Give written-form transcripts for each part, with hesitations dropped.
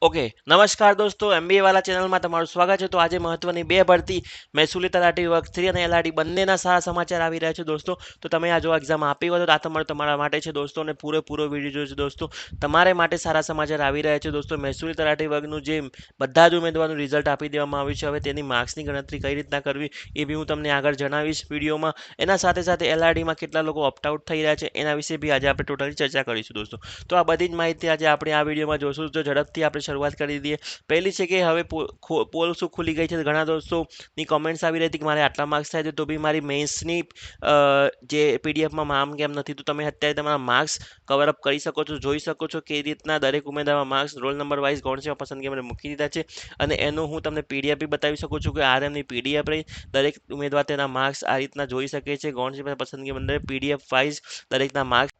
Okay નમસ્કાર દોસ્તો MBA વાળા ચેનલમાં તમારું સ્વાગત છે. તો આજે મહત્વની બે ભરતી મહેસૂલી તલાટી વર્ગ 3 અને એલઆરડી બંનેના સારા સમાચાર આવી રહ્યા છે દોસ્તો. તો તમે આ જો એક્ઝામ આપી હોય તો આ તમારા માટે છે દોસ્તો, અને પૂરેપૂરો વિડીયો જોજો દોસ્તો. તમારે માટે સારા સમાચાર આવી રહ્યા છે દોસ્તો. મહેસૂલી તલાટી વર્ગનું જે બધા જ ઉમેદવારનું રિઝલ્ટ આપી દેવામાં આવ્યું છે. હવે તેની માર્ક્સની ગણતરી કઈ રીતના કરવી એ બી હું તમને આગળ જણાવીશ વિડીયોમાં. એના સાથે સાથે એલઆરડીમાં કેટલા લોકો ઓપ્ટઆઉટ થઈ રહ્યા છે એના વિશે બી આજે આપણે ટોટલી ચર્ચા કરીશું દોસ્તો. તો આ બધી જ માહિતી આજે આપણે આ વિડીયોમાં જોશું. તો ઝડપથી આપણે શરૂઆત કરી દઈએ. પહેલી છે કે હવે પોલ શું ખુલી ગઈ છે. ઘણા દોસ્તોની કોમેન્ટ્સ આવી રહી હતી કે મારે આટલા માર્ક્સ થાય છે તો બી મારી મેન્સની જે પીડીએફમાં નામ કેમ નથી. તો તમે અત્યારે તમારા માર્ક્સ કવર અપ કરી શકો છો, જોઈ શકો છો કે રીતના દરેક ઉમેદવારમાં માર્ક્સ રોલ નંબર વાઇઝ ગણશે પસંદગી મને મૂકી દીધા છે. અને એનું હું તમને પીડીએફ બી બતાવી શકું છું કે આરએમની પીડીએફ રહી. દરેક ઉમેદવાર તેના માર્ક્સ આ રીતના જોઈ શકે છે. ગણશે પસંદગી મંડળે પીડીએફ વાઇઝ દરેકના માર્ક્સ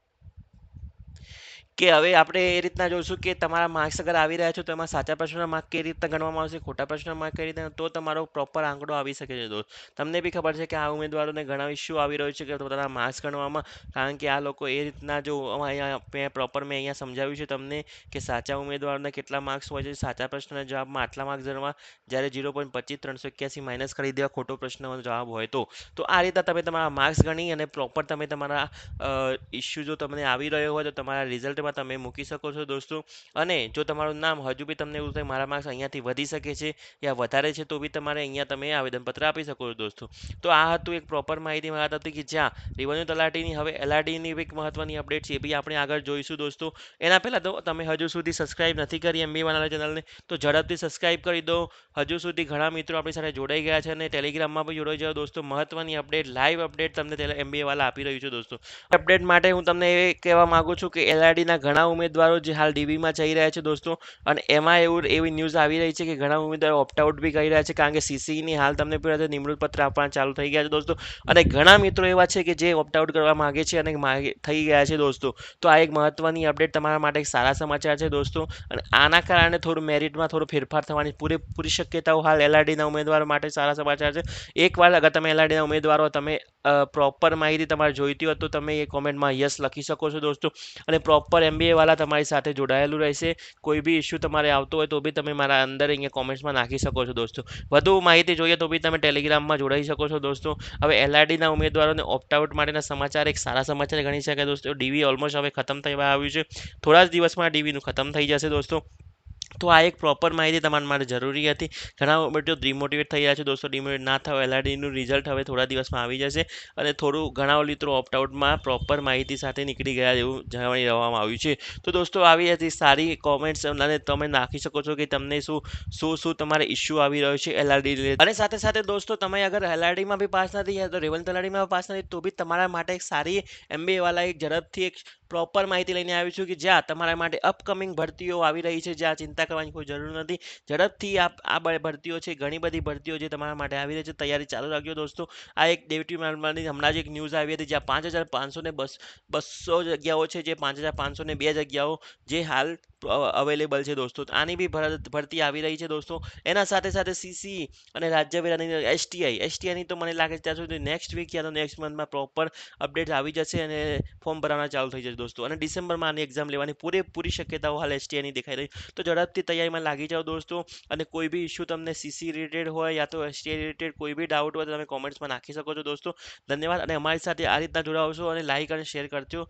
કે હવે આપણે એ રીતના જોઈશું કે તમારા માર્ક્સ અગર આવી રહ્યા છે તો એમાં સાચા પ્રશ્નના માર્ક કઈ રીતના ગણવામાં આવશે, ખોટા પ્રશ્નના માર્ક કઈ રીતના, તો તમારો પ્રોપર આંકડો આવી શકે છે દોસ્ત. તમને બી ખબર છે કે આ ઉમેદવારોને ઘણા ઇસ્યુ આવી રહ્યો છે કે પોતાના માર્ક્સ ગણવામાં, કારણ કે આ લોકો એ રીતના જો અહીંયા મેં અહીંયા સમજાવ્યું છે તમને કે સાચા ઉમેદવારોને કેટલા માર્ક્સ હોય છે, સાચા પ્રશ્નના જવાબમાં આટલા માર્ક્સ ગણવા, જ્યારે 0.25 માઇનસ કરી દેવા ખોટો પ્રશ્નનો જવાબ હોય તો આ રીતના તમે તમારા માર્ક્સ ગણી અને પ્રોપર તમે તમારા ઇસ્યુ જો તમને આવી રહ્યો હોય તો તમારા રિઝલ્ટમાં તમે મૂકી શકો છો દોસ્તો. અને જો તમારું નામ હજુ બી તમને એવું થાય મારા માર્ક્સ અહીંયાથી વધી શકે છે યા વધારે છે તો બી તમારે અહીંયા તમે આવેદનપત્ર આપી શકો છો દોસ્તો. તો આ હતું એક પ્રોપર માહિતી વાત હતી કે જ્યાં રેવન્યુ તલાટીની હવે એલઆરડીની એક મહત્વની અપડેટ છે એ બી આપણે આગળ જોઈશું દોસ્તો. એના પહેલાં તો તમે હજુ સુધી સબસ્ક્રાઇબ નથી કરી એમબી વાળા ચેનલને તો ઝડપથી સબસ્ક્રાઇબ કરી દો. હજુ સુધી ઘણા મિત્રો આપણી સાથે જોડાઈ ગયા છે અને ટેલિગ્રામમાં પણ જોડાઈ જાઓ દોસ્તો. મહત્વની અપડેટ, લાઈવ અપડેટ તમને એમબીએ વાળા આપી રહ્યું છે દોસ્તો. અપડેટ માટે હું તમને એ કહેવા માંગુ છું કે એલઆરડીના ઘણા ઉમેદવારો જે હાલ ડીબીમાં જઈ રહ્યા છે દોસ્તો, અને એમાં એવી ન્યૂઝ આવી રહી છે કે ઘણા ઉમેદવારો ઓપ્ટઆઉટ બી કરી રહ્યા છે, કારણ કે સીસીઈની હાલ તમને પહેલાં નિમણૂક પત્ર આપવાના ચાલુ થઈ ગયા છે દોસ્તો. અને ઘણા મિત્રો એવા છે કે જે ઓપ્ટઆઉટ કરવા માગે છે અને થઈ ગયા છે દોસ્તો. તો આ એક મહત્વની અપડેટ તમારા માટે એક સારા સમાચાર છે દોસ્તો. અને આના કારણે થોડું મેરિટમાં થોડો ફેરફાર થવાની પૂરેપૂરી શક્યતાઓ હાલ એલઆરડીના ઉમેદવારો માટે સારા સમાચાર છે. એકવાર અગર તમે એલઆરડીના ઉમેદવારો તમે પ્રોપર માહિતી તમારે જોઈતી હોય તો તમે એ કોમેન્ટમાં યસ લખી શકો છો દોસ્તો. અને પ્રોપર એમબીએ વાળા તમારી સાથે જોડાયેલું રહેશે. કોઈ બી ઇસ્યુ તમારે આવતો હોય તો બી તમે મારા અંદર અહીંયા કોમેન્ટ્સમાં નાખી શકો છો દોસ્તો. વધુ માહિતી જોઈએ તો બી તમે ટેલિગ્રામમાં જોડાઈ શકો છો દોસ્તો. હવે એલઆરડીના ઉમેદવારોને ઓપ્ટઆઉટ માટેના સમાચાર એક સારા સમાચાર ગણી શકાય દોસ્તો. ડીવી ઓલમોસ્ટ હવે ખતમ થવા આવ્યું છે. થોડા જ દિવસમાં ડીવીનું ખતમ થઈ જશે દોસ્તો. તો આ એક પ્રોપર માહિતી તમારા માટે જરૂરી હતી. ઘણા બધા ડિમોટિવેટ થઈ રહ્યા છે દોસ્તો. ડિમોટિવેટ ના થાવ, એલઆરડીનું રિઝલ્ટ હવે થોડા દિવસમાં આવી જશે. અને થોડું ઘણા મિત્રો ઓપ્ટઆઉટમાં પ્રોપર માહિતી સાથે નીકળી ગયા એવું જણાવી દેવામાં આવ્યું છે. તો દોસ્તો આવી હતી સારી કોમેન્ટ્સ અને તમે નાખી શકો છો કે તમને શું તમારે ઇસ્યુ આવી રહ્યો છે એલઆરડી. અને સાથે સાથે દોસ્તો તમે અગર એલઆરડીમાં બી પાસ નથી યા તો રેવન્યુ તલાટીમાં પાસ નથી તો બી તમારા માટે એક સારી એમબીએ વાળા એક ઝડપથી એક પ્રોપર માહિતી લઈને આવ્યું છું કે જ્યાં તમારા માટે અપકમિંગ ભરતીઓ આવી રહી છે, જ્યાં ચિંતા કરવાની કોઈ જરૂર નથી. ઝડપથી આ ભરતીઓ છે, ઘણી બધી ભરતીઓ જે તમારા માટે આવી રહી છે, તૈયારી ચાલુ રાખજો દોસ્તો. આ એક ડેપ્યુટી મેમ્બરની હમણાં જ એક ન્યૂઝ આવી હતી જ્યાં 5,500 જગ્યાઓ છે, જે 5,502 જગ્યાઓ જે હાલ અવેલેબલ છે દોસ્તો. આની બી ભરતી આવી રહી છે દોસ્તો. એના સાથે સાથે સીસી અને રાજ્ય વેરાની એસટીઆઈની તો મને લાગે છે ત્યાં સુધી નેક્સ્ટ વીક યા તો નેક્સ્ટ મંથમાં પ્રોપર અપડેટ આવી જશે અને ફોર્મ ભરવાના ચાલુ થઈ જશે દોસ્તો. અને ડિસેમ્બરમાં આની એક્ઝામ લેવાની પૂરેપૂરી શક્યતાઓ હાલ એસટીઆઈની દેખાઈ રહી. તો ઝડપથી તૈયારીમાં લાગી જાઓ દોસ્તો. અને કોઈ બી ઇસ્યુ તમને સીસી રિલેટેડ હોય યા તો એસટીઆઈ રિલેટેડ કોઈ બી ડાઉટ હોય તો તમે કોમેન્ટ્સમાં નાખી શકો છો દોસ્તો. ધન્યવાદ. અને અમારી સાથે આ રીતના જોડાવશો અને લાઈક અને શેર કરજો.